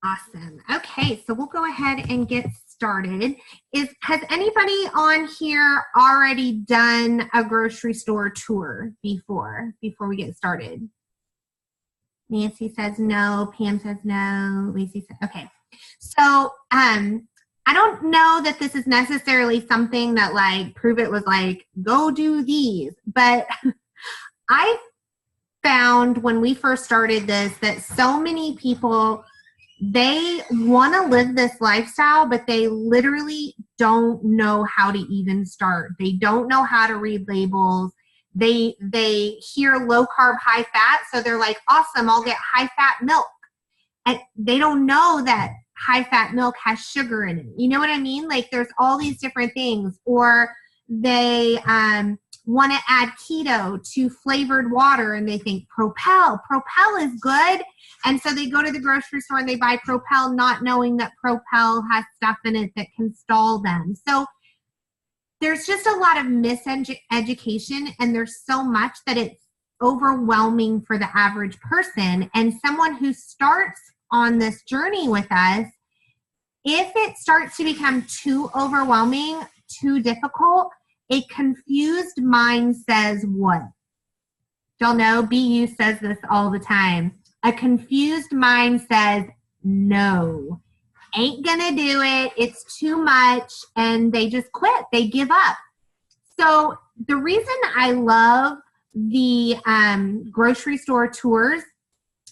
Awesome. Okay, so we'll go ahead and get started. Has anybody on here already done a grocery store tour before we get started? Nancy says no. Pam says no. Lacey says okay. So I don't know that this is necessarily something that like Prove It was like, go do these, but I found when we first started this that so many people, they want to live this lifestyle, but they literally don't know how to even start. They don't know how to read labels. They hear low carb, high fat, so they're like, awesome, I'll get high fat milk. And they don't know that high fat milk has sugar in it. You know what I mean? Like there's all these different things. Or they want to add keto to flavored water and they think Propel is good. And so they go to the grocery store and they buy Propel not knowing that Propel has stuff in it that can stall them. So there's just a lot of miseducation, and there's so much that it's overwhelming for the average person. And someone who starts on this journey with us, if it starts to become too overwhelming, too difficult, a confused mind says what? Y'all know BU says this all the time. A confused mind says no. Ain't gonna do it. It's too much. And they just quit. They give up. So the reason I love the grocery store tours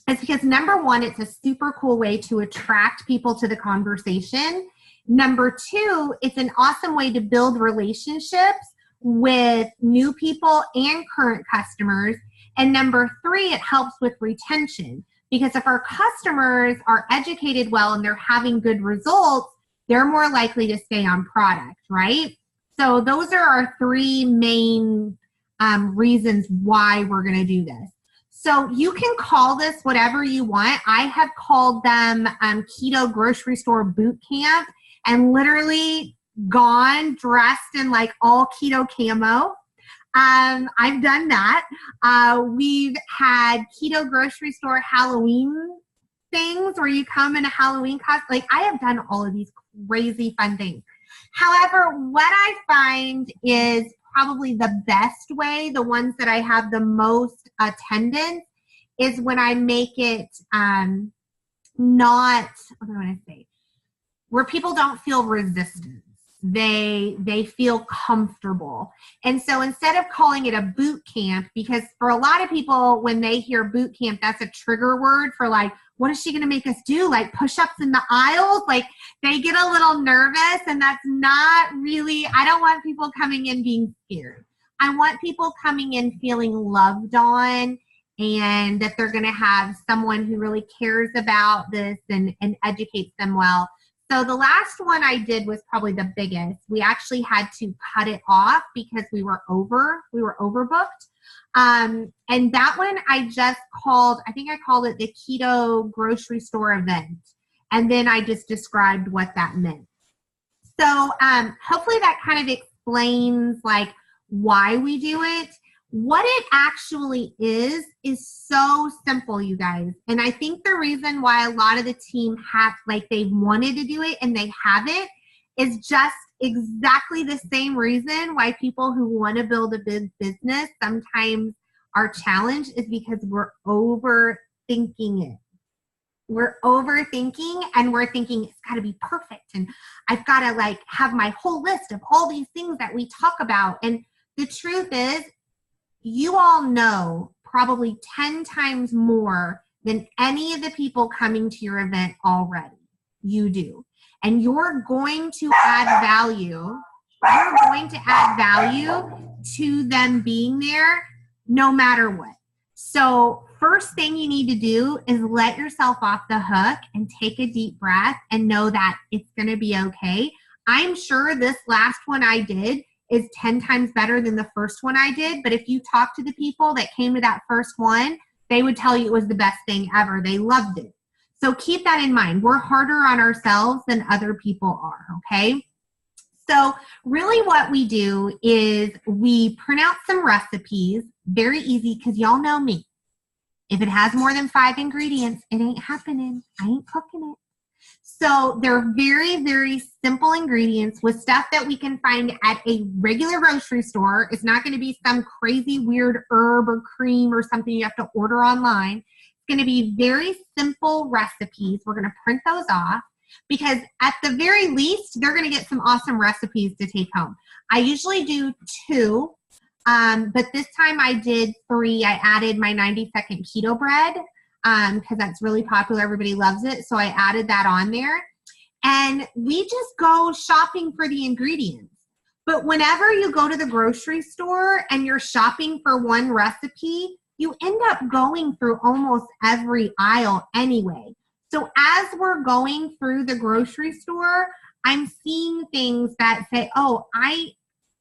is because number one, it's a super cool way to attract people to the conversation. Number two, it's an awesome way to build relationships with new people and current customers. And number three, it helps with retention, because if our customers are educated well and they're having good results, they're more likely to stay on product, right? So those are our three main reasons why we're going to do this. So you can call this whatever you want. I have called them Keto Grocery Store Boot Camp, and literally gone dressed in like all keto camo. I've done that. We've had Keto Grocery Store Halloween things where you come in a Halloween costume. Like I have done all of these crazy fun things. However, what I find is probably the best way, the ones that I have the most attendance, is when I make it not, what do I want to say, where people don't feel resistance. They feel comfortable. And so instead of calling it a boot camp, because for a lot of people, when they hear boot camp, that's a trigger word for like, what is she going to make us do? Like push-ups in the aisles? Like they get a little nervous, and that's not really, I don't want people coming in being scared. I want people coming in feeling loved on, and that they're going to have someone who really cares about this and educates them well. So the last one I did was probably the biggest. We actually had to cut it off because we were overbooked. And that one I just called, I think I called it the Keto Grocery Store Event. And then I just described what that meant. So hopefully that kind of explains like why we do it. What it actually is so simple, you guys. And I think the reason why a lot of the team have, like they wanted to do it and they haven't, is just exactly the same reason why people who want to build a big business sometimes are challenged, is because we're overthinking it. We're overthinking, and we're thinking it's got to be perfect. And I've got to like have my whole list of all these things that we talk about. And the truth is, you all know probably 10 times more than any of the people coming to your event already. You do. And you're going to add value. You're going to add value to them being there no matter what. So first thing you need to do is let yourself off the hook and take a deep breath and know that it's going to be okay. I'm sure this last one I did is 10 times better than the first one I did. But if you talk to the people that came to that first one, they would tell you it was the best thing ever. They loved it. So keep that in mind. We're harder on ourselves than other people are, okay? So really what we do is we print out some recipes, very easy, because y'all know me. If it has more than 5 ingredients, it ain't happening. I ain't cooking it. So they're very, very simple ingredients with stuff that we can find at a regular grocery store. It's not going to be some crazy weird herb or cream or something you have to order online. It's going to be very simple recipes. We're going to print those off because at the very least, they're going to get some awesome recipes to take home. I usually do 2, but this time I did 3. I added my 90-second keto bread, because that's really popular. Everybody loves it. So I added that on there. And we just go shopping for the ingredients. But whenever you go to the grocery store and you're shopping for one recipe, you end up going through almost every aisle anyway. So as we're going through the grocery store, I'm seeing things that say, oh, I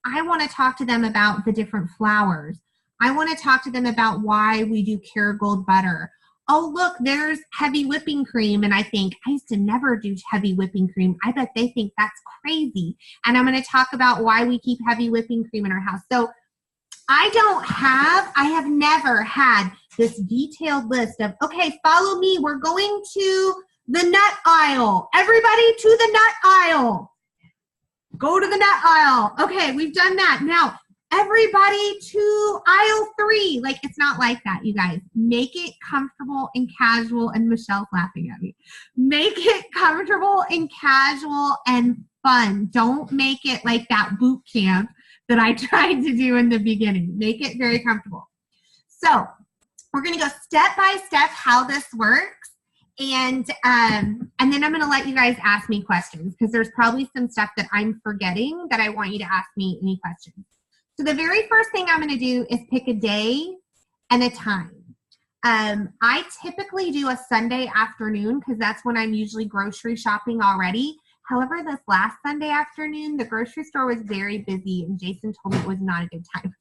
want to talk to them about the different flours. I want to talk to them about why we do Kerrygold butter. Oh, look, there's heavy whipping cream. And I think, I used to never do heavy whipping cream. I bet they think that's crazy. And I'm going to talk about why we keep heavy whipping cream in our house. So I have never had this detailed list of, okay, follow me. We're going to the nut aisle. Everybody to the nut aisle. Go to the nut aisle. Okay, we've done that. Now, everybody to aisle 3. Like, it's not like that, you guys. Make it comfortable and casual. And Michelle's laughing at me. Make it comfortable and casual and fun. Don't make it like that boot camp that I tried to do in the beginning. Make it very comfortable. So we're going to go step by step how this works. And then I'm going to let you guys ask me questions because there's probably some stuff that I'm forgetting that I want you to ask me any questions. So the very first thing I'm going to do is pick a day and a time. I typically do a Sunday afternoon because that's when I'm usually grocery shopping already. However, this last Sunday afternoon, the grocery store was very busy and Jason told me it was not a good time.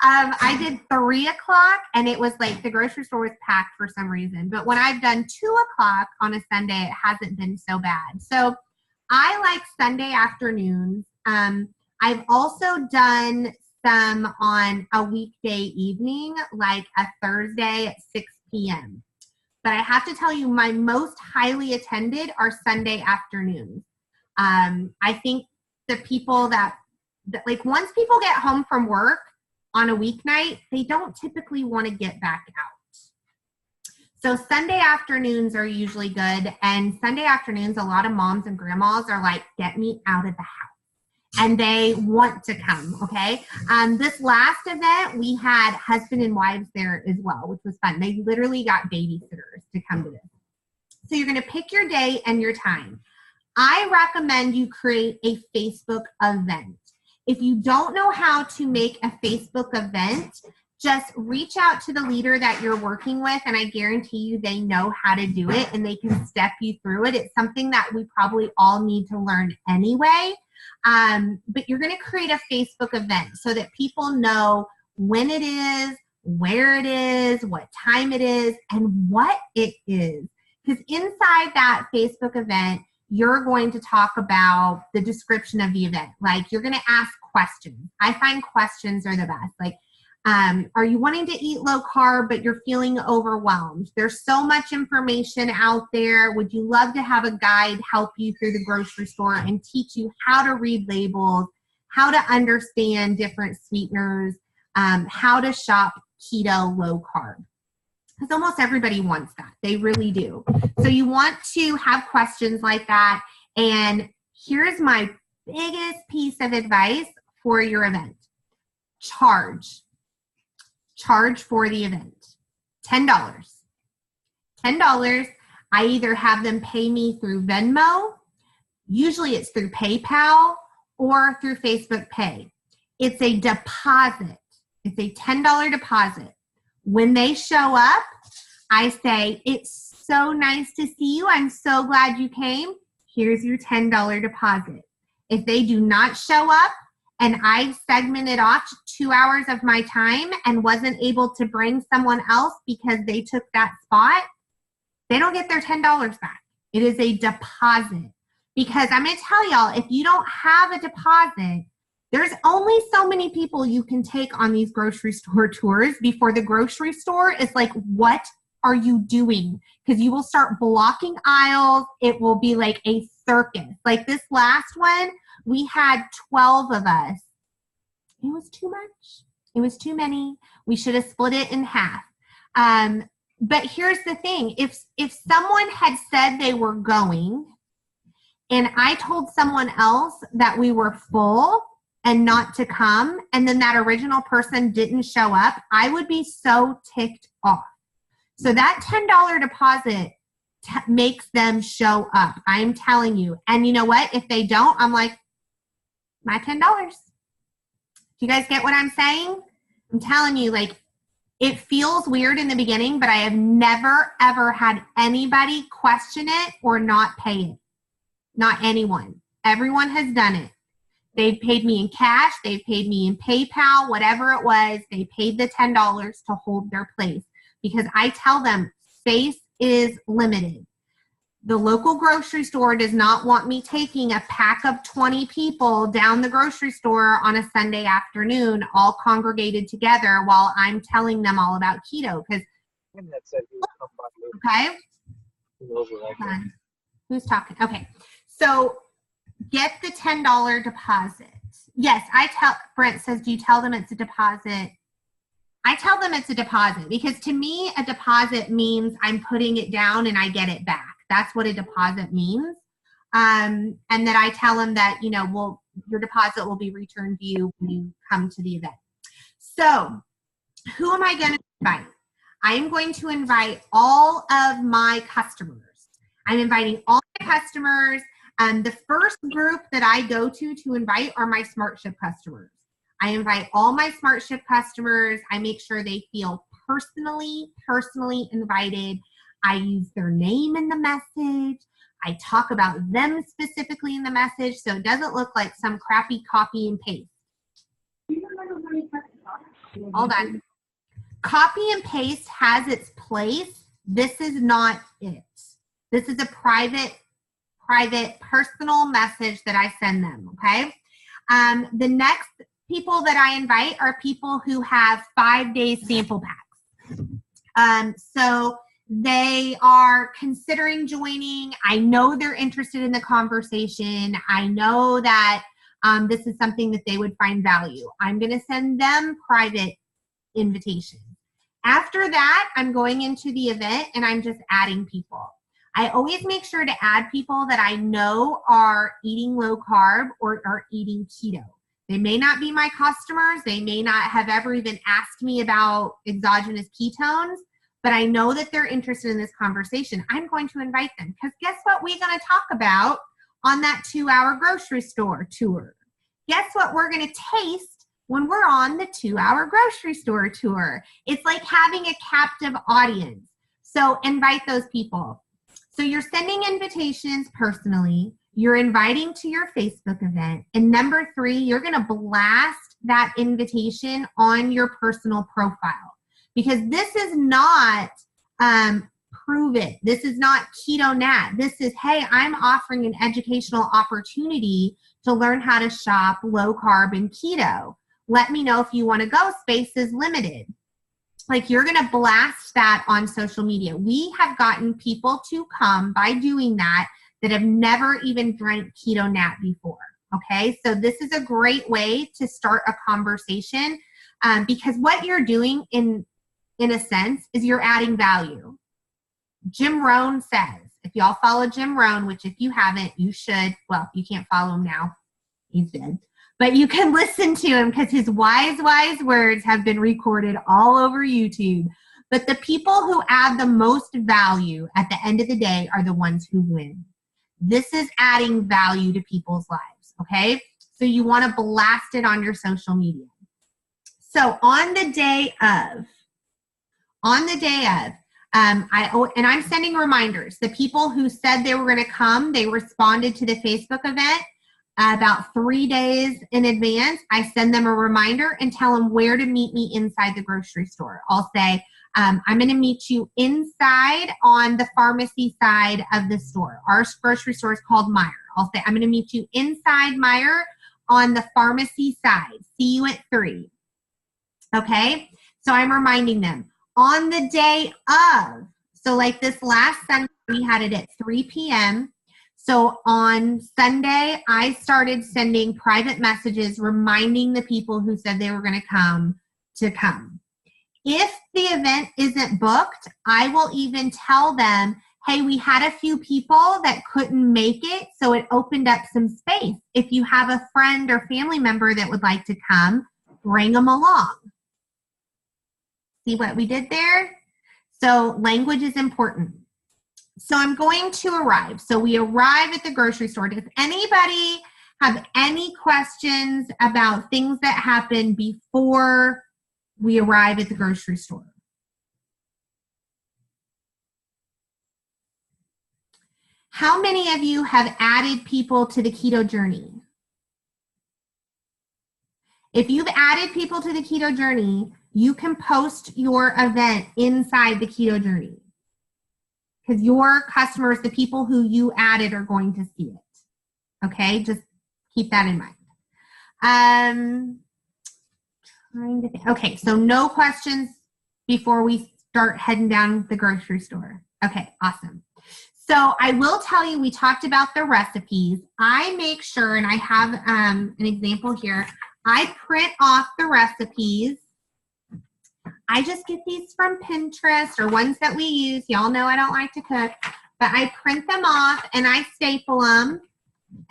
I did 3 o'clock and it was like the grocery store was packed for some reason. But when I've done 2 o'clock on a Sunday, it hasn't been so bad. So I like Sunday afternoons. I've also done some on a weekday evening, like a Thursday at 6 p.m. But I have to tell you, my most highly attended are Sunday afternoons. I think the people that like once people get home from work on a weeknight, they don't typically want to get back out. So Sunday afternoons are usually good. And Sunday afternoons, a lot of moms and grandmas are like, get me out of the house. And they want to come, okay? This last event, we had husband and wives there as well, which was fun. They literally got babysitters to come to this. So you're going to pick your day and your time. I recommend you create a Facebook event. If you don't know how to make a Facebook event, just reach out to the leader that you're working with, and I guarantee you they know how to do it, and they can step you through it. It's something that we probably all need to learn anyway. But you're going to create a Facebook event so that people know when it is, where it is, what time it is, and what it is. Because inside that Facebook event, you're going to talk about the description of the event. Like, you're going to ask questions. I find questions are the best. Like, are you wanting to eat low carb, but you're feeling overwhelmed? There's so much information out there. Would you love to have a guide help you through the grocery store and teach you how to read labels, how to understand different sweeteners, how to shop keto low carb? Because almost everybody wants that. They really do. So you want to have questions like that. And here's my biggest piece of advice for your event. Charge for the event. $10. $10. I either have them pay me through Venmo, usually it's through PayPal, or through Facebook Pay. It's a deposit. It's a $10 deposit. When they show up, I say, it's so nice to see you. I'm so glad you came. Here's your $10 deposit. If they do not show up and I segmented off 2 hours of my time and wasn't able to bring someone else because they took that spot, they don't get their $10 back. It is a deposit. Because I'm going to tell y'all, if you don't have a deposit, there's only so many people you can take on these grocery store tours before the grocery store is like, what are you doing? Because you will start blocking aisles. It will be like a circus. Like this last one, we had 12 of us. It was too much. It was too many. We should have split it in half. But here's the thing. If someone had said they were going and I told someone else that we were full and not to come, and then that original person didn't show up, I would be so ticked off. So that $10 deposit makes them show up. I'm telling you. And you know what? If they don't, I'm like, my $10. Do you guys get what I'm saying? I'm telling you, like, it feels weird in the beginning, but I have never, ever had anybody question it or not pay it. Not anyone. Everyone has done it. They've paid me in cash. They've paid me in PayPal, whatever it was. They paid the $10 to hold their place because I tell them space is limited. The local grocery store does not want me taking a pack of 20 people down the grocery store on a Sunday afternoon, all congregated together while I'm telling them all about keto. Because okay, who's talking? Okay, so get the $10 deposit. Yes, Brent says, do you tell them it's a deposit? I tell them it's a deposit because to me, a deposit means I'm putting it down and I get it back. That's what a deposit means. And then I tell them that, your deposit will be returned to you when you come to the event. So who am I going to invite? I am going to invite all of my customers. I'm inviting all my customers. The first group that I go to invite are my SmartShip customers. I invite all my SmartShip customers. I make sure they feel personally invited. I use their name in the message. I talk about them specifically in the message so it doesn't look like some crappy copy and paste. Hold on. Copy and paste has its place. This is not it. This is a private, personal message that I send them, okay? The next people that I invite are people who have 5-day sample packs. So they are considering joining. I know they're interested in the conversation. I know that this is something that they would find value. I'm going to send them private invitations. After that, I'm going into the event and I'm just adding people. I always make sure to add people that I know are eating low carb or are eating keto. They may not be my customers. They may not have ever even asked me about exogenous ketones, but I know that they're interested in this conversation. I'm going to invite them because guess what we're going to talk about on that 2-hour grocery store tour? Guess what we're going to taste when we're on the 2-hour grocery store tour? It's like having a captive audience. So invite those people. So you're sending invitations personally. You're inviting to your Facebook event. And number 3, you're going to blast that invitation on your personal profile. Because this is not prove it. This is not Keto Nat. This is, hey, I'm offering an educational opportunity to learn how to shop low carb and keto. Let me know if you want to go. Space is limited. Like you're going to blast that on social media. We have gotten people to come by doing that have never even drank Keto Nat before. Okay, so this is a great way to start a conversation because what you're doing in a sense is you're adding value. Jim Rohn says, if y'all follow Jim Rohn, which if you haven't, you should. Well, you can't follow him now. He's dead. But you can listen to him because his wise words have been recorded all over YouTube. But the people who add the most value at the end of the day are the ones who win. This is adding value to people's lives, okay? So you want to blast it on your social media. So on the day of, I'm sending reminders. The people who said they were going to come, they responded to the Facebook event about 3 days in advance. I send them a reminder and tell them where to meet me inside the grocery store. I'll say, I'm going to meet you inside on the pharmacy side of the store. Our grocery store is called Meijer. I'll say, I'm going to meet you inside Meijer on the pharmacy side. See you at 3. Okay? So I'm reminding them. On the day of, So like this last Sunday, we had it at 3 p.m. So on Sunday, I started sending private messages reminding the people who said they were going to come. If the event isn't booked, I will even tell them, hey, we had a few people that couldn't make it, so it opened up some space. If you have a friend or family member that would like to come, bring them along. See what we did there? So language is important. So I'm going to arrive. So we arrive at the grocery store. Does anybody have any questions about things that happen before we arrive at the grocery store? How many of you have added people to the keto journey? If you've added people to the keto journey, you can post your event inside the keto journey because your customers, the people who you added, are going to see it. Okay, just keep that in mind. Okay, so no questions before we start heading down the grocery store. Okay, awesome. So I will tell you, we talked about the recipes. I make sure, and I have an example here, I print off the recipes. I just get these from Pinterest or ones that we use. Y'all know I don't like to cook, but I print them off and I staple them.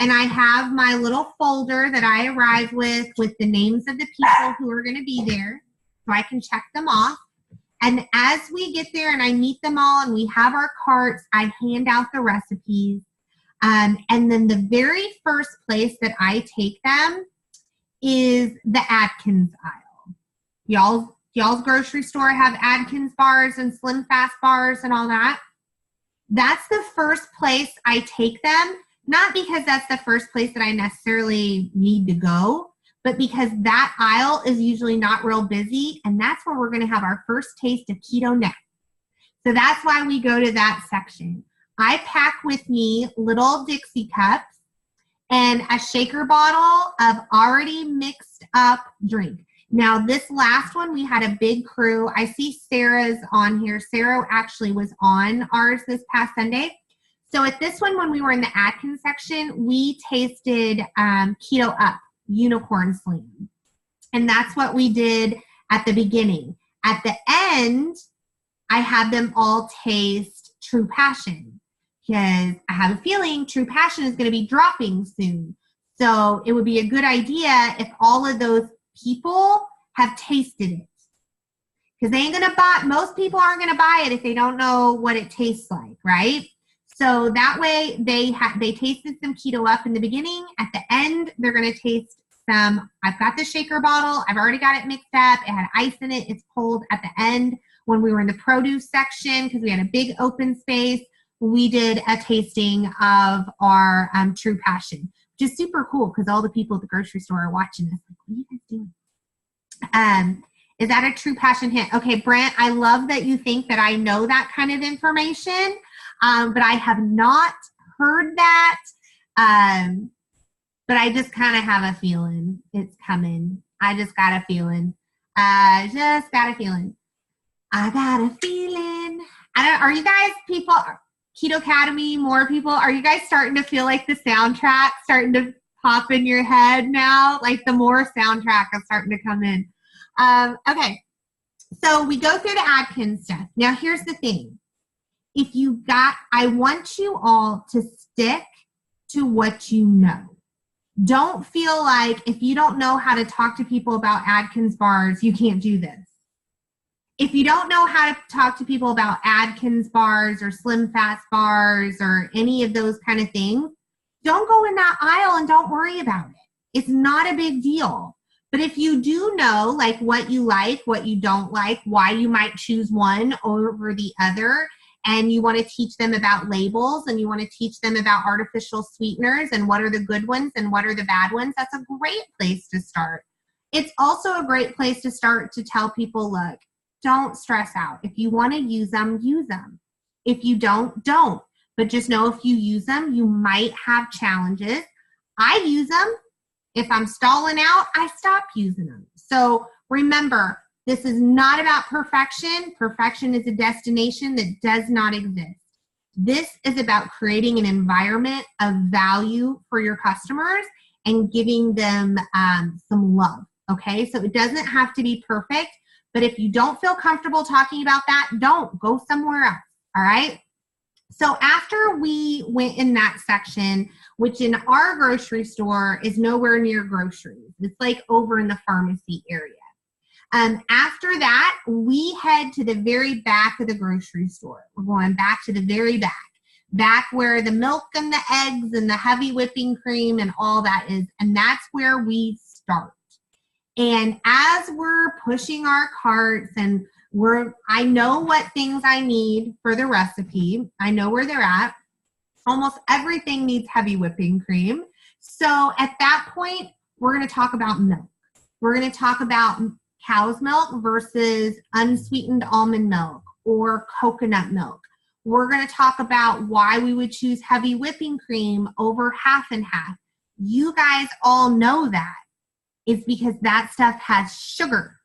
And I have my little folder that I arrive with the names of the people who are going to be there, so I can check them off. And as we get there and I meet them all and we have our carts, I hand out the recipes. And then the very first place that I take them is the Atkins aisle. Y'all's grocery store have Atkins bars and Slim Fast bars and all that. That's the first place I take them, not because that's the first place that I necessarily need to go, but because that aisle is usually not real busy, and that's where we're going to have our first taste of keto next. So that's why we go to that section. I pack with me little Dixie cups and a shaker bottle of already mixed up drink. Now, this last one, we had a big crew. I see Sarah's on here. Sarah actually was on ours this past Sunday. So at this one, when we were in the Atkins section, we tasted Keto Up Unicorn Slam. And that's what we did at the beginning. At the end, I had them all taste True Passion because I have a feeling True Passion is going to be dropping soon. So it would be a good idea if all of those people have tasted it, because they ain't gonna buy. Most people aren't gonna buy it if they don't know what it tastes like, right? So that way they tasted some Keto Up in the beginning. At the end, they're gonna taste some. I've got the shaker bottle. I've already got it mixed up. It had ice in it. It's cold. At the end, when we were in the produce section, because we had a big open space, we did a tasting of our True Passion, which is super cool because all the people at the grocery store are watching us. Like, what are you guys doing? Is that a True Passion hint? Okay, Brent, I love that you think that I know that kind of information, but I have not heard that. But I just kind of have a feeling it's coming. I just got a feeling. I got a feeling. Are you guys people, Keto Academy, more people, are you guys starting to feel like the soundtrack starting to pop in your head now? Like the more soundtrack is starting to come in. Okay, so we go through the Atkins stuff. Now here's the thing. I want you all to stick to what you know. Don't feel like if you don't know how to talk to people about Atkins bars, you can't do this. If you don't know how to talk to people about Atkins bars or Slim Fast bars or any of those kind of things, don't go in that aisle and don't worry about it. It's not a big deal. But if you do know like what you like, what you don't like, why you might choose one over the other, and you want to teach them about labels and you want to teach them about artificial sweeteners and what are the good ones and what are the bad ones, that's a great place to start. It's also a great place to start to tell people, look, don't stress out. If you want to use them, use them. If you don't, don't. But just know if you use them, you might have challenges. I use them. If I'm stalling out, I stop using them. So remember, This is not about perfection. Perfection is a destination that does not exist. This is about creating an environment of value for your customers and giving them some love, okay? So it doesn't have to be perfect, but if you don't feel comfortable talking about that, don't. Go somewhere else, all right? So after we went in that section, which in our grocery store is nowhere near groceries. It's like over in the pharmacy area. After that, we head to the very back of the grocery store. We're going back to the very back where the milk and the eggs and the heavy whipping cream and all that is. And that's where we start. And as we're pushing our carts and I know what things I need for the recipe. I know where they're at. Almost everything needs heavy whipping cream. So at that point, we're going to talk about milk. We're going to talk about cow's milk versus unsweetened almond milk or coconut milk. We're going to talk about why we would choose heavy whipping cream over half and half. You guys all know that. It's because that stuff has sugar.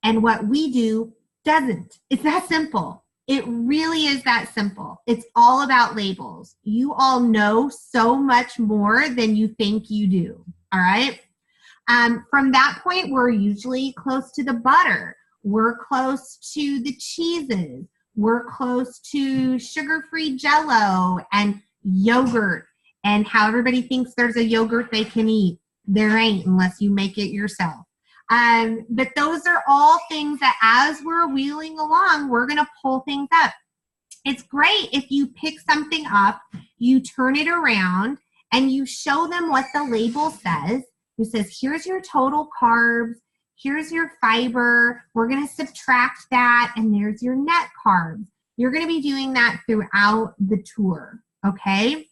And what we do doesn't. It's that simple. It really is that simple. It's all about labels. You all know so much more than you think you do. All right. From that point, we're usually close to the butter. We're close to the cheeses. We're close to sugar-free Jell-O and yogurt and how everybody thinks there's a yogurt they can eat. There ain't unless you make it yourself. But those are all things that as we're wheeling along, we're going to pull things up. It's great if you pick something up, you turn it around, and you show them what the label says. It says, here's your total carbs, here's your fiber, we're going to subtract that, and there's your net carbs. You're going to be doing that throughout the tour, okay?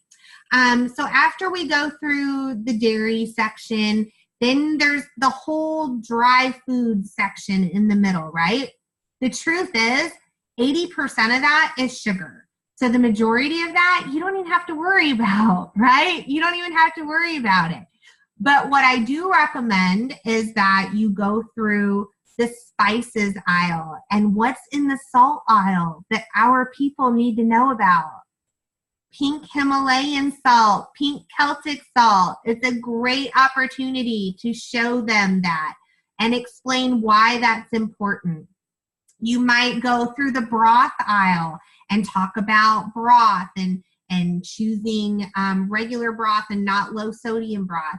So after we go through the dairy section, then there's the whole dry food section in the middle, right? The truth is 80% of that is sugar. So the majority of that, you don't even have to worry about, right? You don't even have to worry about it. But what I do recommend is that you go through the spices aisle and what's in the salt aisle that our people need to know about. Pink Himalayan salt, pink Celtic salt. It's a great opportunity to show them that and explain why that's important. You might go through the broth aisle and talk about broth and choosing regular broth and not low sodium broth.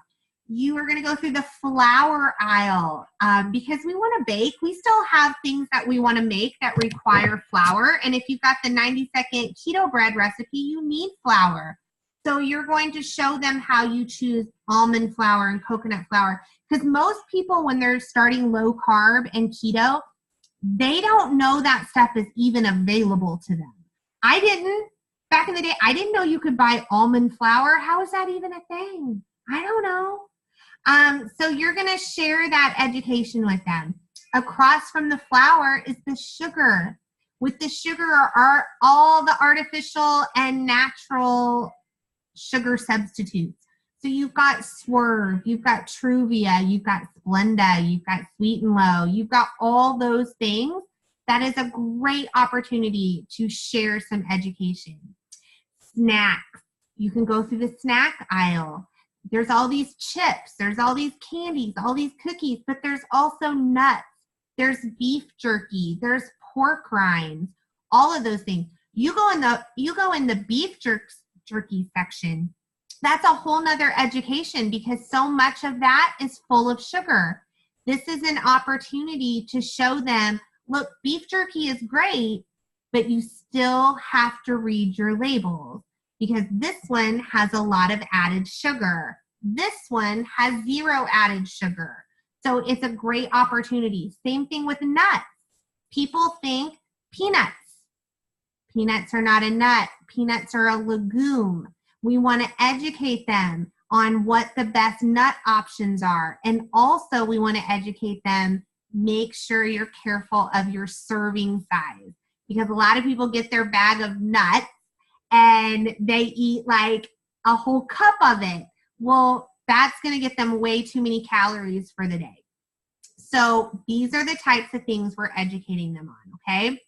You are going to go through the flour aisle because we want to bake. We still have things that we want to make that require flour. And if you've got the 90-second keto bread recipe, you need flour. So you're going to show them how you choose almond flour and coconut flour. Because most people, when they're starting low carb and keto, they don't know that stuff is even available to them. I didn't. Back in the day, I didn't know you could buy almond flour. How is that even a thing? I don't know. So you're going to share that education with them. Across from the flour is the sugar. With the sugar are all the artificial and natural sugar substitutes. So you've got Swerve, you've got Truvia, you've got Splenda, you've got Sweet and Low, you've got all those things. That is a great opportunity to share some education. Snacks. You can go through the snack aisle. There's all these chips, there's all these candies, all these cookies, but there's also nuts. There's beef jerky, there's pork rinds, all of those things. You go in the beef jerky section. That's a whole nother education because so much of that is full of sugar. This is an opportunity to show them, look, beef jerky is great, but you still have to read your labels. Because this one has a lot of added sugar. This one has 0 added sugar. So it's a great opportunity. Same thing with nuts. People think peanuts. Peanuts are not a nut. Peanuts are a legume. We want to educate them on what the best nut options are. And also we want to educate them, make sure you're careful of your serving size. Because a lot of people get their bag of nuts and they eat like a whole cup of it. Well, that's going to get them way too many calories for the day. So these are the types of things we're educating them on, okay?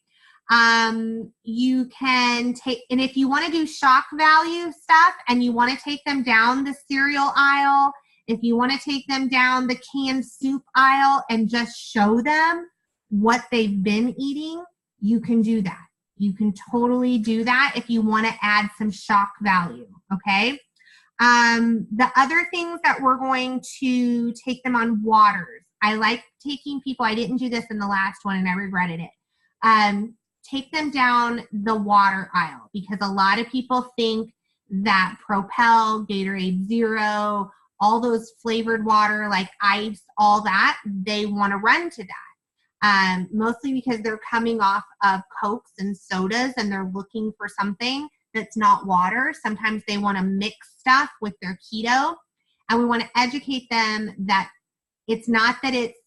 You can take, and if you want to do shock value stuff and you want to take them down the cereal aisle, if you want to take them down the canned soup aisle and just show them what they've been eating, you can do that. You can totally do that if you want to add some shock value, okay? The other things that we're going to take them on waters. I like taking people, I didn't do this in the last one and I regretted it. Take them down the water aisle because a lot of people think that Propel, Gatorade Zero, all those flavored water like ice, all that, they want to run to that. Mostly because they're coming off of Cokes and sodas and they're looking for something that's not water. Sometimes they want to mix stuff with their keto. And we want to educate them that it's not that it's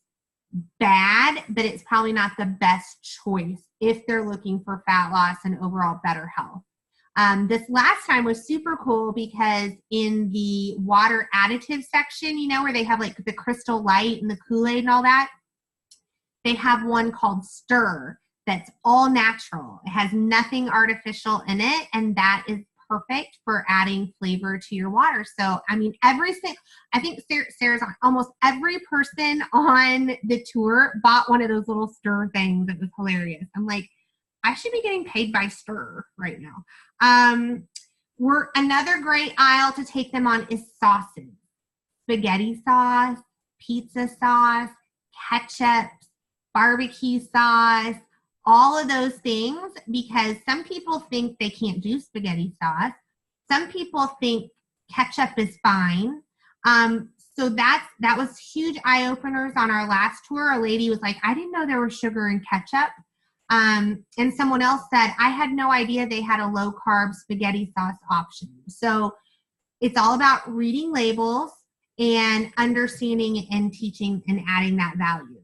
bad, but it's probably not the best choice if they're looking for fat loss and overall better health. This last time was super cool because in the water additive section, you know, where they have like the Crystal Light and the Kool-Aid and all that, they have one called Stir that's all natural. It has nothing artificial in it, and that is perfect for adding flavor to your water. So, I mean, I think Sarah's almost every person on the tour bought one of those little Stir things. It was hilarious. I'm like, I should be getting paid by Stir right now. Another great aisle to take them on is sauces. Spaghetti sauce, pizza sauce, ketchup, barbecue sauce, all of those things, because some people think they can't do spaghetti sauce. Some people think ketchup is fine. So that was huge eye openers on our last tour. A lady was like, I didn't know there was sugar in ketchup. And someone else said, I had no idea they had a low carb spaghetti sauce option. So it's all about reading labels and understanding and teaching and adding that value.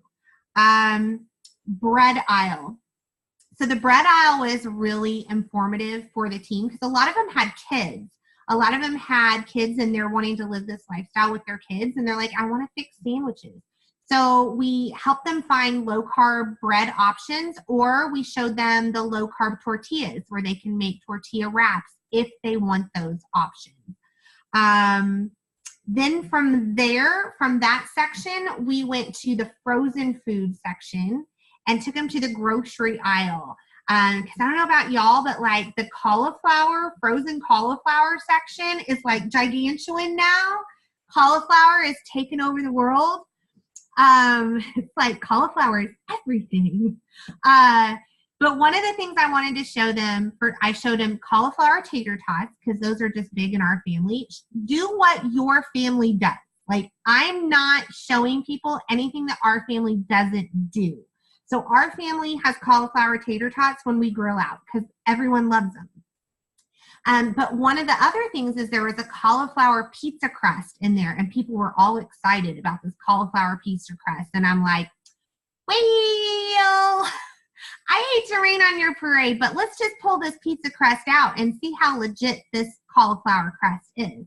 Bread aisle. So the bread aisle was really informative for the team because a lot of them had kids. A lot of them had kids and they're wanting to live this lifestyle with their kids. And they're like, I want to fix sandwiches. So we helped them find low carb bread options, or we showed them the low carb tortillas where they can make tortilla wraps if they want those options. Then from there, from that section, we went to the frozen food section and took them to the grocery aisle. Because I don't know about y'all, but like the frozen cauliflower section is like gigantuan now. Cauliflower is taking over the world. It's like cauliflower is everything. But one of the things I wanted to show them, I showed them cauliflower tater tots because those are just big in our family. Do what your family does. Like, I'm not showing people anything that our family doesn't do. So our family has cauliflower tater tots when we grill out because everyone loves them. But one of the other things is there was a cauliflower pizza crust in there, and people were all excited about this cauliflower pizza crust. And I'm like, well, I hate to rain on your parade, but let's just pull this pizza crust out and see how legit this cauliflower crust is.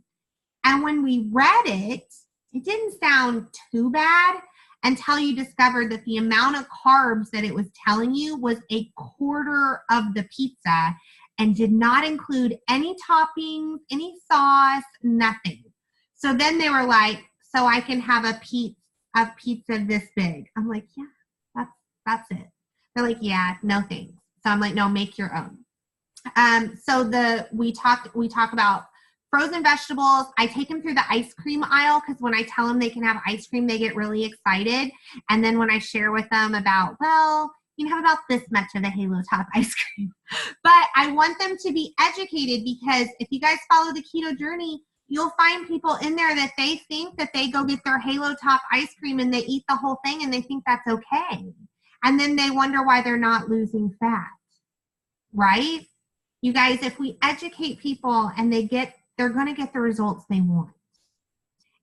And when we read it, it didn't sound too bad until you discovered that the amount of carbs that it was telling you was a quarter of the pizza and did not include any toppings, any sauce, nothing. So then they were like, so I can have a pizza this big. I'm like, yeah, that's it. They're like, yeah, no thanks. So I'm like, no, make your own. So we talk about frozen vegetables. I take them through the ice cream aisle because when I tell them they can have ice cream, they get really excited. And then when I share with them about, well, you can have about this much of the Halo Top ice cream. But I want them to be educated because if you guys follow the keto journey, you'll find people in there that they think that they go get their Halo Top ice cream and they eat the whole thing and they think that's okay. And then they wonder why they're not losing fat, right? You guys, if we educate people and they're going to get the results they want.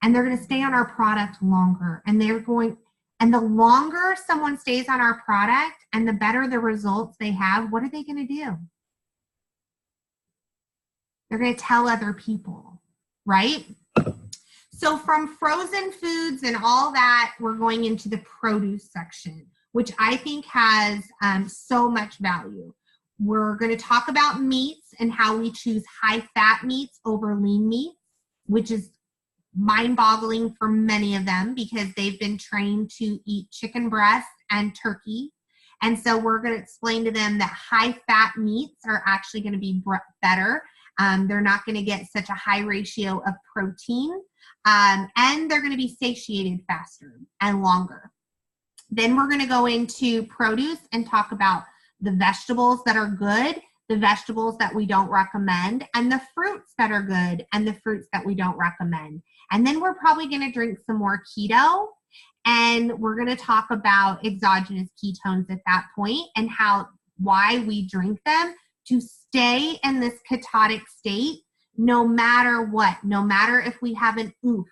And they're going to stay on our product longer. And the longer someone stays on our product and the better the results they have, what are they going to do? They're going to tell other people, right? So from frozen foods and all that, we're going into the produce section, which I think has so much value. We're going to talk about meats and how we choose high-fat meats over lean meats, which is mind-boggling for many of them because they've been trained to eat chicken breast and turkey. And so we're going to explain to them that high-fat meats are actually going to be better. They're not going to get such a high ratio of protein, and they're going to be satiated faster and longer. Then we're going to go into produce and talk about the vegetables that are good, the vegetables that we don't recommend, and the fruits that are good and the fruits that we don't recommend. And then we're probably going to drink some more keto, and we're going to talk about exogenous ketones at that point and why we drink them to stay in this ketotic state no matter what, no matter if we have an oof,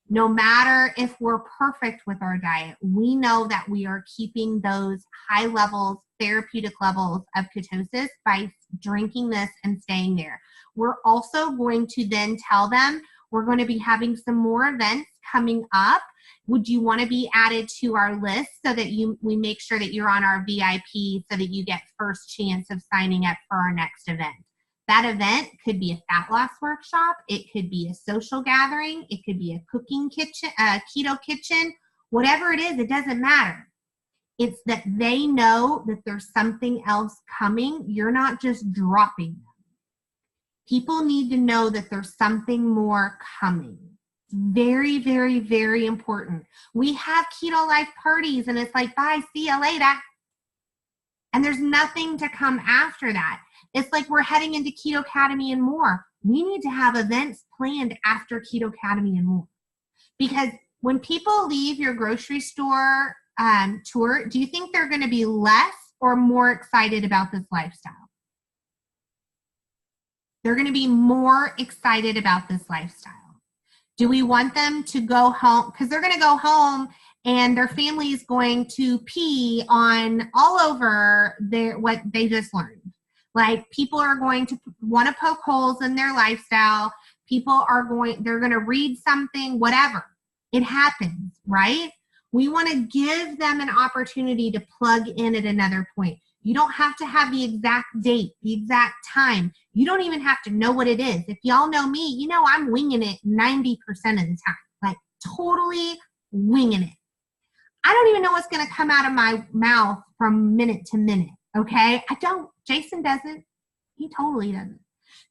no matter if we're perfect with our diet. We know that we are keeping those high levels, therapeutic levels of ketosis by drinking this and staying there. We're also going to then tell them we're going to be having some more events coming up. Would you want to be added to our list so that we make sure that you're on our VIP so that you get first chance of signing up for our next event? That event could be a fat loss workshop. It could be a social gathering. It could be a cooking kitchen, keto kitchen, whatever it is, it doesn't matter. It's that they know that there's something else coming. You're not just dropping them. People need to know that there's something more coming. Very, very, very important. We have Keto Life parties and it's like, bye, see you later. And there's nothing to come after that. It's like we're heading into Keto Academy and more. We need to have events planned after Keto Academy and more. Because when people leave your grocery store tour, do you think they're going to be less or more excited about this lifestyle? They're going to be more excited about this lifestyle. Do we want them to go home? Because they're going to go home and their family is going to pee on all over what they just learned. Like people are going to want to poke holes in their lifestyle. They're going to read something, whatever. It happens, right? We want to give them an opportunity to plug in at another point. You don't have to have the exact date, the exact time. You don't even have to know what it is. If y'all know me, you know I'm winging it 90% of the time. Like totally winging it. I don't even know what's going to come out of my mouth from minute to minute, okay? I don't. Jason doesn't. He totally doesn't.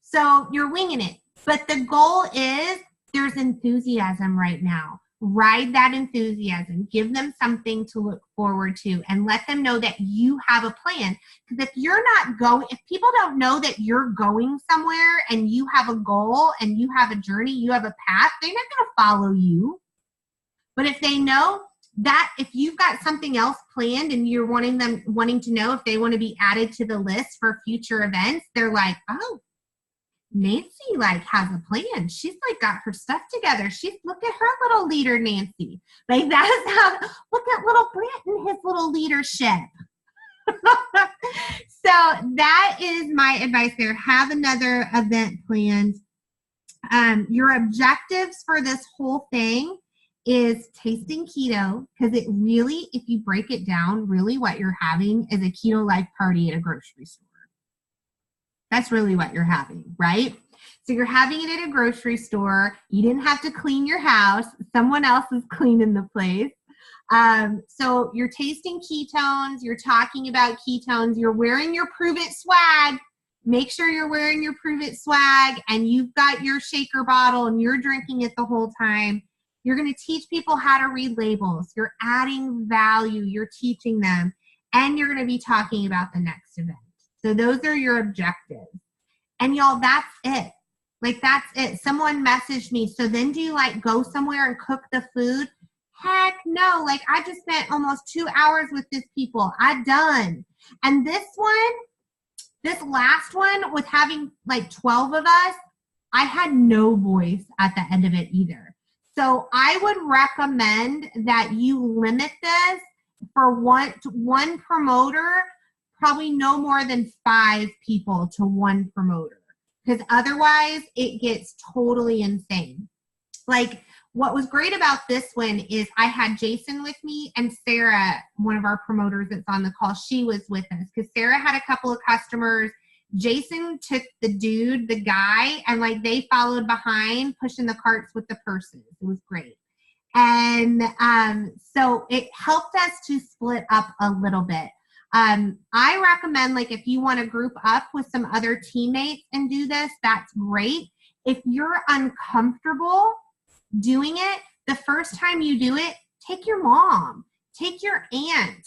So you're winging it. But the goal is there's enthusiasm right now. Ride that enthusiasm. Give them something to look forward to and let them know that you have a plan. Because if people don't know that you're going somewhere and you have a goal and you have a journey, you have a path, they're not going to follow you. But if they know that if you've got something else planned and you're wanting to know if they want to be added to the list for future events, they're like, oh, Nancy has a plan. She's got her stuff together. Look at her little leader, Nancy. That is how, look at little Brent and his little leadership. So that is my advice there. Have another event planned. Your objectives for this whole thing is tasting keto, because it really, if you break it down, really what you're having is a keto life party at a grocery store. That's really what you're having, right? So you're having it at a grocery store. You didn't have to clean your house. Someone else is cleaning the place. So you're tasting ketones. You're talking about ketones. You're wearing your Prove It swag. Make sure you're wearing your Prove It swag and you've got your shaker bottle and you're drinking it the whole time. You're going to teach people how to read labels. You're adding value. You're teaching them. And you're going to be talking about the next event. So those are your objectives. And y'all, that's it. That's it. Someone messaged me. So then do you go somewhere and cook the food? Heck no. I just spent almost 2 hours with these people. I'm done. And this last one with having 12 of us, I had no voice at the end of it either. So I would recommend that you limit this for one promoter, probably no more than 5 people to one promoter, because otherwise it gets totally insane. what was great about this one is I had Jason with me, and Sarah, one of our promoters that's on the call, she was with us because Sarah had a couple of customers. Jason took the guy, and like they followed behind pushing the carts with the purses. It was great. And so it helped us to split up a little bit. I recommend, like, if you want to group up with some other teammates and do this, that's great. If you're uncomfortable doing it, the first time you do it, take your mom, take your aunt,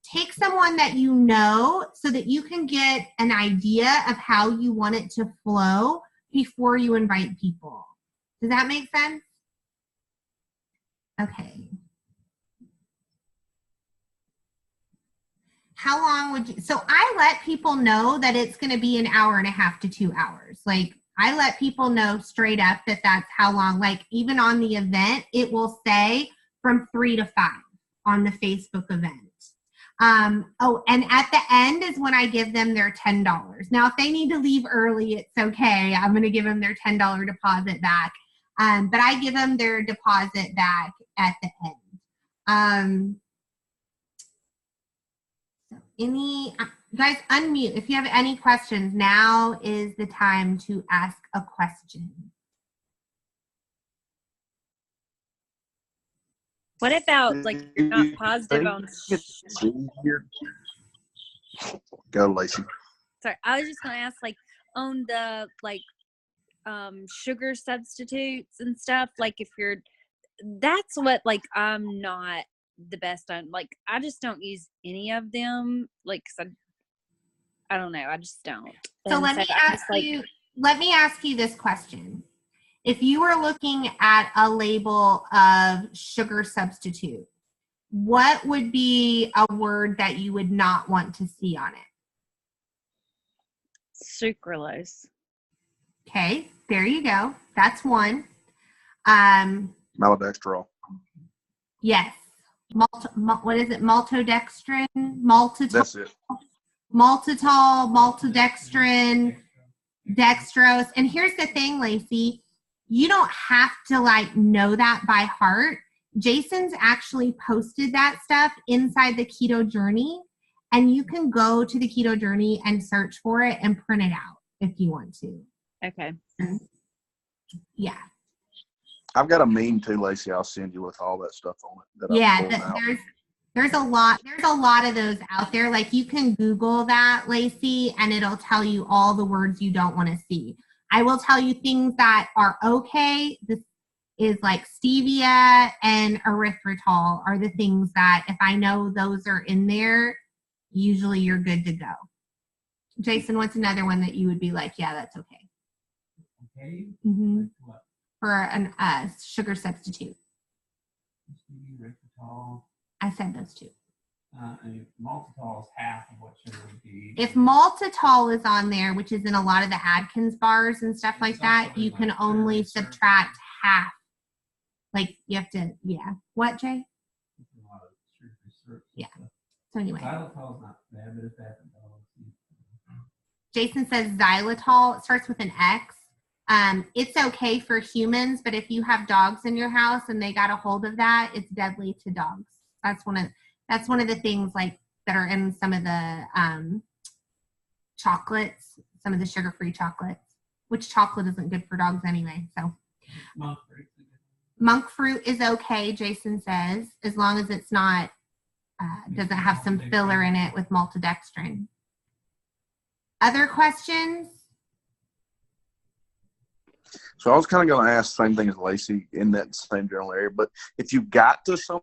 take someone that you know so that you can get an idea of how you want it to flow before you invite people. Does that make sense? Okay. How long would you, so I let people know that it's going to be an hour and a half to 2 hours. Like, I let people know straight up that that's how long, like even on the event, it will say from 3 to 5 on the Facebook event. Oh, and at the end is when I give them their $10. Now, if they need to leave early, it's okay. I'm going to give them their $10 deposit back. But I give them their deposit back at the end. Guys, unmute. If you have any questions, now is the time to ask a question. What about, like, you're not positive on... Go, Lacey. Sorry, I was just going to ask, like, on the, like, sugar substitutes and stuff, like, if you're... That's what, like, I'm not the best on. Like, I just don't use any of them, like, 'cause I don't know, I just don't. So let me ask you this question. If you were looking at a label of sugar substitute, what would be a word that you would not want to see on it? Sucralose. Okay, there you go. That's one. Maltodextrol. Yes. What is it? Maltodextrin? Maltitol? That's it. Maltitol, maltodextrin, dextrose. And here's the thing, Lacey, you don't have to like know that by heart. Jason's actually posted that stuff inside the Keto Journey, and you can go to the Keto Journey and search for it and print it out if you want to. Okay. Yeah. I've got a meme too, Lacey. I'll send you with all that stuff on it. There's a lot of those out there. Like, you can Google that, Lacey, and it'll tell you all the words you don't want to see. I will tell you things that are okay. This is like stevia and erythritol are the things that if I know those are in there, usually you're good to go. Jason, what's another one that you would be like, yeah, that's okay? Okay. Mm-hmm. What? For a sugar substitute. Erythritol. I said those two. Maltitol is half of what sugar would be. If maltitol is on there, which is in a lot of the Atkins bars and stuff like that, you can only subtract half. Like, you have to, yeah. What, Jay? Yeah. So anyway. Xylitol is not bad, but it's bad. Jason says xylitol. It starts with an X. It's okay for humans, but if you have dogs in your house and they got a hold of that, it's deadly to dogs. That's one of the things like that are in some of the chocolates, some of the sugar-free chocolates, which chocolate isn't good for dogs anyway. So monk fruit is okay, Jason says, as long as it's not doesn't have some filler in it with maltodextrin. Other questions? So I was kind of going to ask the same thing as Lacey in that same general area, but if you got to something,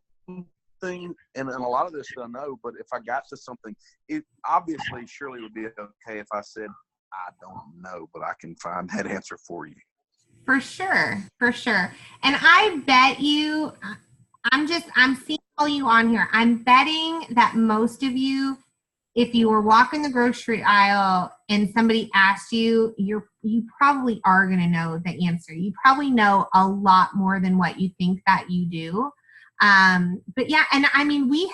and a lot of this I know, but if I got to something, it obviously surely would be okay if I said, I don't know, but I can find that answer for you. For sure. And I bet you, I'm seeing all you on here. I'm betting that most of you, if you were walking the grocery aisle and somebody asked you, you probably are going to know the answer. You probably know a lot more than what you think that you do. But yeah, and I mean, we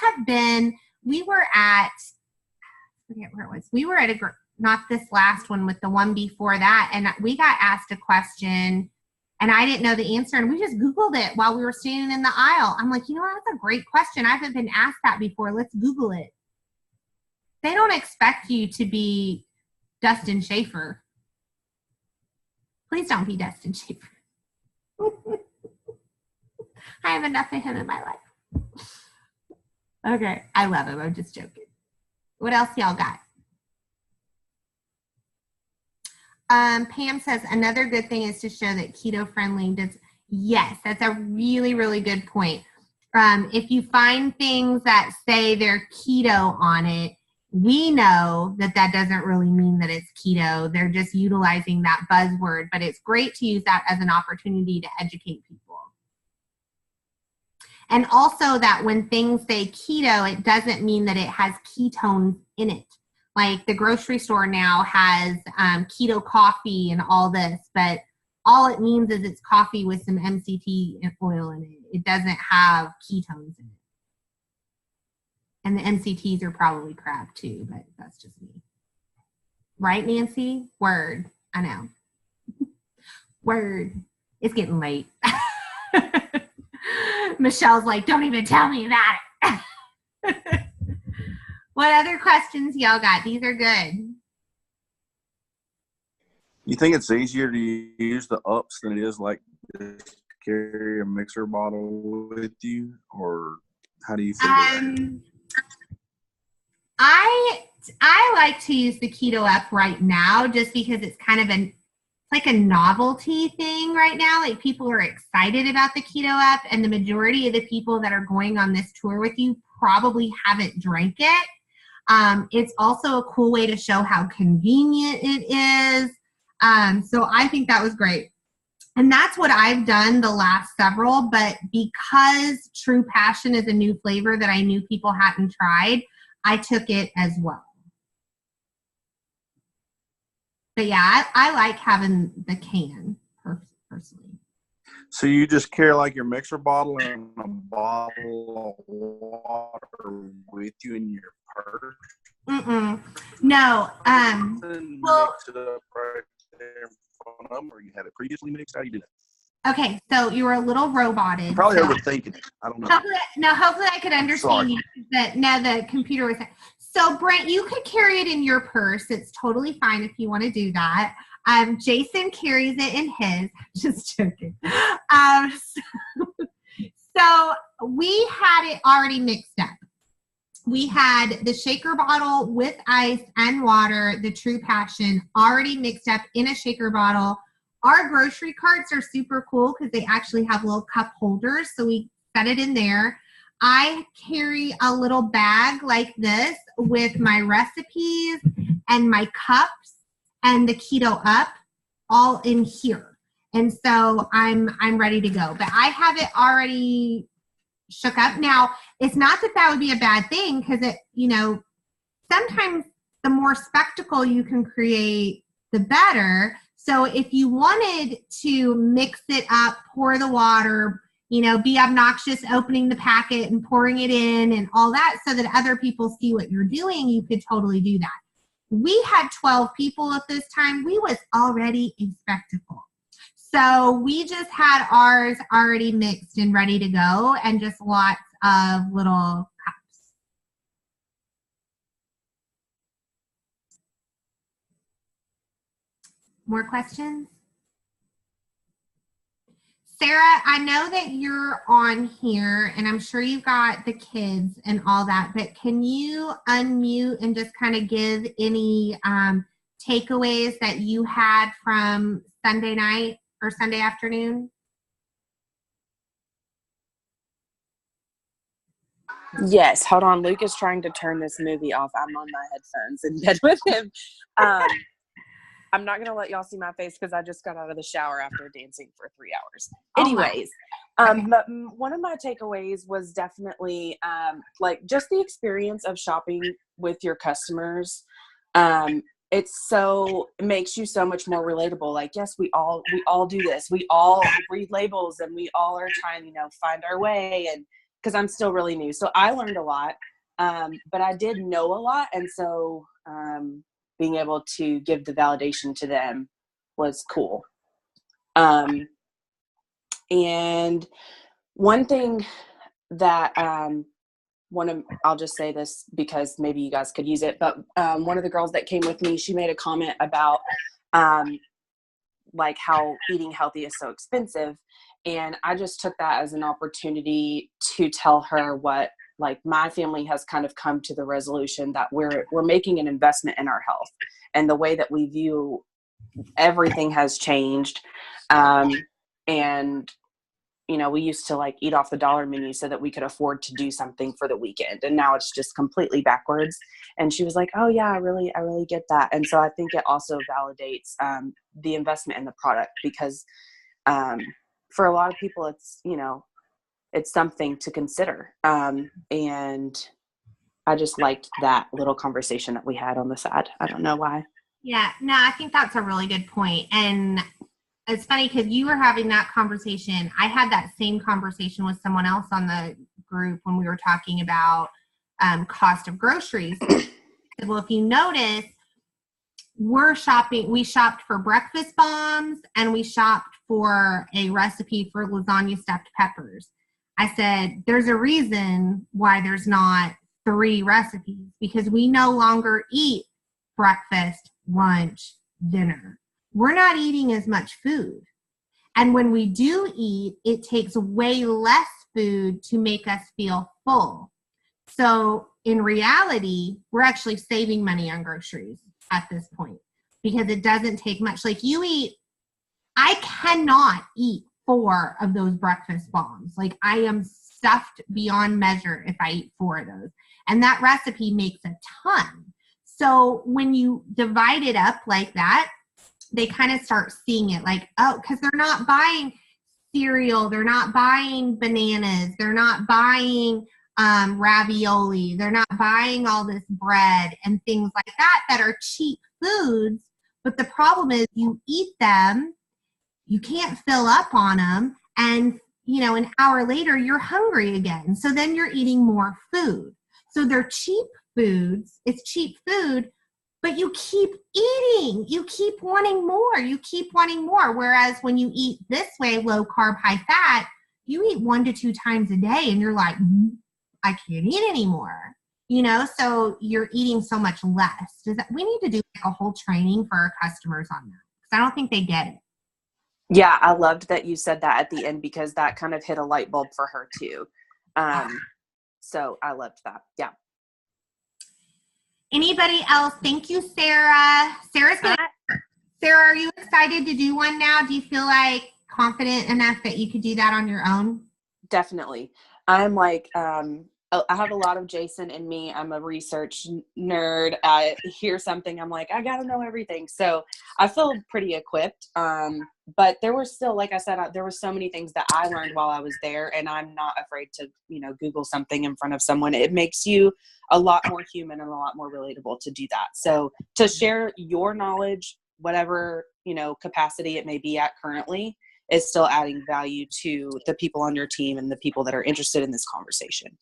were at, I forget where it was. We were at not this last one, with the one before that. And we got asked a question And I didn't know the answer. And we just Googled it while we were standing in the aisle. I'm like, you know what? That's a great question. I haven't been asked that before. Let's Google it. They don't expect you to be Dustin Schaefer. Please don't be Dustin Schaefer. I have enough of him in my life. Okay. I love him. I'm just joking. What else y'all got? Pam says another good thing is to show that keto friendly does. Yes, that's a really, really good point. If you find things that say they're keto on it, we know that that doesn't really mean that it's keto. They're just utilizing that buzzword, but it's great to use that as an opportunity to educate people. And also that when things say keto, it doesn't mean that it has ketones in it. Like the grocery store now has keto coffee and all this, but all it means is it's coffee with some MCT oil in it. It doesn't have ketones in it. And the MCTs are probably crap too, but that's just me. Right, Nancy? Word. I know. Word. It's getting late. Michelle's like, don't even tell me that. What other questions y'all got? These are good. You think it's easier to use the ups than it is like just carry a mixer bottle with you, or how do you feel? I like to use the Keto Up right now just because it's kind of like a novelty thing right now. Like people are excited about the Keto Up, and the majority of the people that are going on this tour with you probably haven't drank it. It's also a cool way to show how convenient it is. So I think that was great. And that's what I've done the last several, but because True Passion is a new flavor that I knew people hadn't tried, I took it as well. But yeah, I like having the can personally. So you just carry like your mixer bottle and a bottle of water with you in your purse? No. Well, mix it up right there in front of them, or you had it previously mixed? How do you do that? Okay, so you were a little roboted. Probably so overthinking it. I don't know. Hopefully I could understand you. The computer was. So Brent, you could carry it in your purse. It's totally fine if you want to do that. Jason carries it in his. Just joking. So we had it already mixed up. We had the shaker bottle with ice and water, the True Passion, already mixed up in a shaker bottle. Our grocery carts are super cool because they actually have little cup holders, so we set it in there. I carry a little bag like this with my recipes and my cups and the Keto Up all in here. And so I'm ready to go. But I have it already shook up. Now, it's not that that would be a bad thing because it, sometimes the more spectacle you can create, the better. So if you wanted to mix it up, pour the water, be obnoxious opening the packet and pouring it in and all that so that other people see what you're doing, you could totally do that. We had 12 people at this time. We was already a spectacle. So we just had ours already mixed and ready to go and just lots of little cups. More questions? Sarah, I know that you're on here and I'm sure you've got the kids and all that, but can you unmute and just kind of give any takeaways that you had from Sunday night or Sunday afternoon? Yes, hold on. Luke is trying to turn this movie off. I'm on my headphones in bed with him. I'm not going to let y'all see my face because I just got out of the shower after dancing for 3 hours. Anyways, but one of my takeaways was definitely just the experience of shopping with your customers. It makes you so much more relatable. Like, yes, we all do this. We all read labels and we all are trying, find our way. And because I'm still really new. So I learned a lot, but I did know a lot. And so being able to give the validation to them was cool. And one thing that I'll just say this because maybe you guys could use it, but one of the girls that came with me, she made a comment about like how eating healthy is so expensive. And I just took that as an opportunity to tell her what, like, my family has kind of come to the resolution that we're making an investment in our health, and the way that we view everything has changed. And we used to like eat off the dollar menu so that we could afford to do something for the weekend. And now it's just completely backwards. And she was like, oh yeah, I really get that. And so I think it also validates the investment in the product, because for a lot of people, it's something to consider. And I just liked that little conversation that we had on the side. I don't know why. Yeah, no, I think that's a really good point. And it's funny because you were having that conversation. I had that same conversation with someone else on the group when we were talking about cost of groceries. Well, if you notice, we shopped for breakfast bombs, and we shopped for a recipe for lasagna stuffed peppers. I said, there's a reason why there's not 3 recipes, because we no longer eat breakfast, lunch, dinner. We're not eating as much food. And when we do eat, it takes way less food to make us feel full. So in reality, we're actually saving money on groceries at this point, because it doesn't take much. Like I cannot eat 4 of those breakfast bombs. Like, I am stuffed beyond measure if I eat 4 of those. And that recipe makes a ton. So when you divide it up like that, they kind of start seeing it like, oh, because they're not buying cereal, they're not buying bananas, they're not buying ravioli, they're not buying all this bread and things like that are cheap foods. But the problem is, you eat them, you can't fill up on them, and an hour later you're hungry again. So then you're eating more food. So they're cheap foods, it's cheap food, but you keep eating. You keep wanting more. You keep wanting more. Whereas when you eat this way, low carb, high fat, you eat 1 to 2 times a day and you're like, I can't eat anymore. So you're eating so much less. We need to do like a whole training for our customers on that, because I don't think they get it. Yeah, I loved that you said that at the end, because that kind of hit a light bulb for her too. So I loved that. Yeah. Anybody else? Thank you, Sarah. Sarah, are you excited to do one now? Do you feel like confident enough that you could do that on your own? Definitely. I'm like, I have a lot of Jason in me. I'm a research nerd. I hear something, I'm like, I got to know everything. So I feel pretty equipped. But there were still, like I said, there were so many things that I learned while I was there, and I'm not afraid to, Google something in front of someone. It makes you a lot more human and a lot more relatable to do that. So to share your knowledge, whatever, capacity it may be at currently, is still adding value to the people on your team and the people that are interested in this conversation.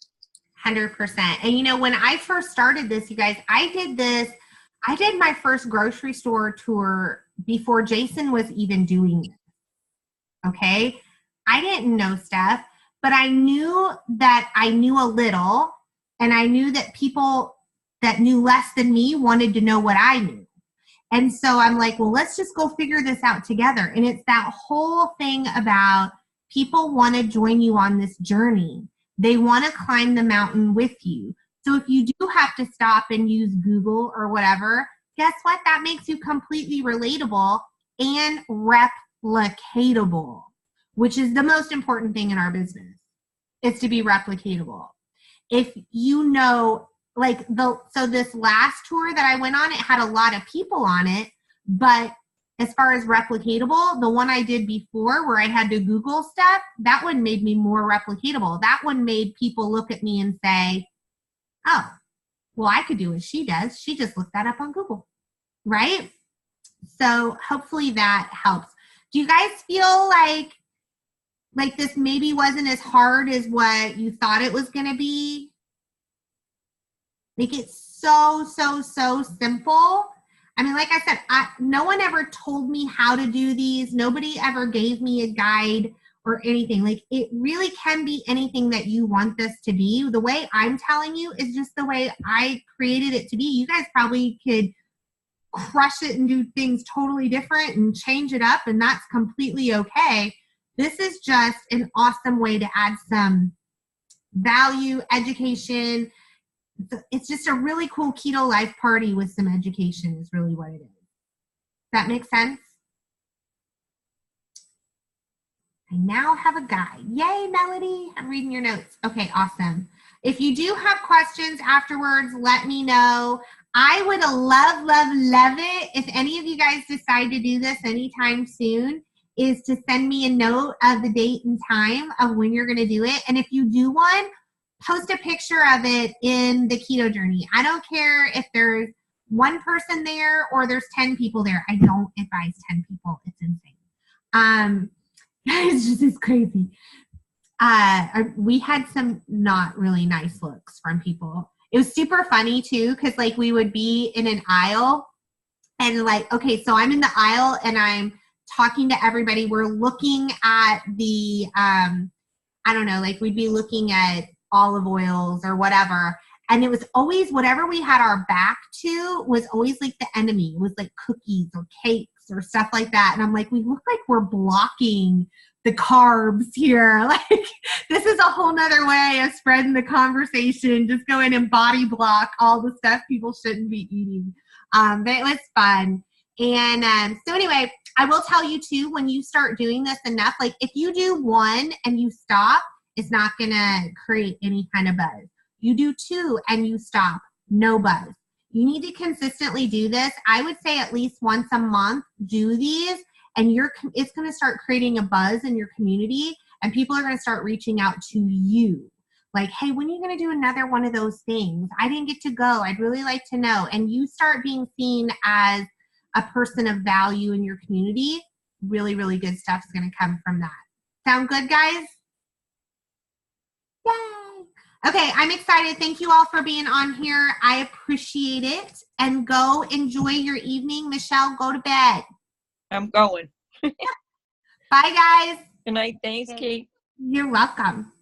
100%. And when I first started this, you guys, I did my first grocery store tour before Jason was even doing it. Okay. I didn't know stuff, but I knew that I knew a little, and I knew that people that knew less than me wanted to know what I knew. And so I'm like, well, let's just go figure this out together. And it's that whole thing about people want to join you on this journey. They want to climb the mountain with you. So if you do have to stop and use Google or whatever, guess what? That makes you completely relatable and replicatable, which is the most important thing in our business. It's to be replicatable. If so this last tour that I went on, it had a lot of people on it, but as far as replicatable, the one I did before where I had to Google stuff, that one made me more replicatable. That one made people look at me and say, oh, well, I could do what she does. She just looked that up on Google, right? So hopefully that helps. Do you guys feel like this maybe wasn't as hard as what you thought it was going to be? Like, it's so simple. I mean, like I said, no one ever told me how to do these. Nobody ever gave me a guide or anything. Like, it really can be anything that you want this to be. The way I'm telling you is just the way I created it to be. You guys probably could crush it and do things totally different and change it up, and that's completely okay. This is just an awesome way to add some value, education. It's just a really cool keto life party with some education is really what it is. That makes sense? I now have a guide. Yay, Melody. I'm reading your notes. Okay, awesome. If you do have questions afterwards, let me know. I would love it if any of you guys decide to do this anytime soon, is to send me a note of the date and time of when you're going to do it. And if you do one, post a picture of it in the Keto Journey. I don't care if there's one person there or there's 10 people there. I don't advise 10 people. It's insane. It's crazy. We had some not really nice looks from people. It was super funny too, because like we would be in an aisle and like, okay, so I'm in the aisle and I'm talking to everybody. We're looking at the, I don't know, like we'd be looking at olive oils or whatever. And it was always whatever we had our back to was always like the enemy. It was like cookies or cakes or stuff like that. And I'm like, we look like we're blocking the carbs here. Like, this is a whole nother way of spreading the conversation. Just go in and body block all the stuff people shouldn't be eating. But it was fun. And so anyway, I will tell you too, when you start doing this enough, like if you do one and you stop, it's not going to create any kind of buzz. You do two and you stop, no buzz. You need to consistently do this. I would say at least once a month, do these, and it's going to start creating a buzz in your community, and people are going to start reaching out to you. Like, hey, when are you going to do another one of those things? I didn't get to go. I'd really like to know. And you start being seen as a person of value in your community. Really, really good stuff is going to come from that. Sound good, guys? Yay! Okay, I'm excited. Thank you all for being on here. I appreciate it. And go enjoy your evening. Michelle, go to bed. I'm going. Bye, guys. Good night. Thanks, Kate. You're welcome.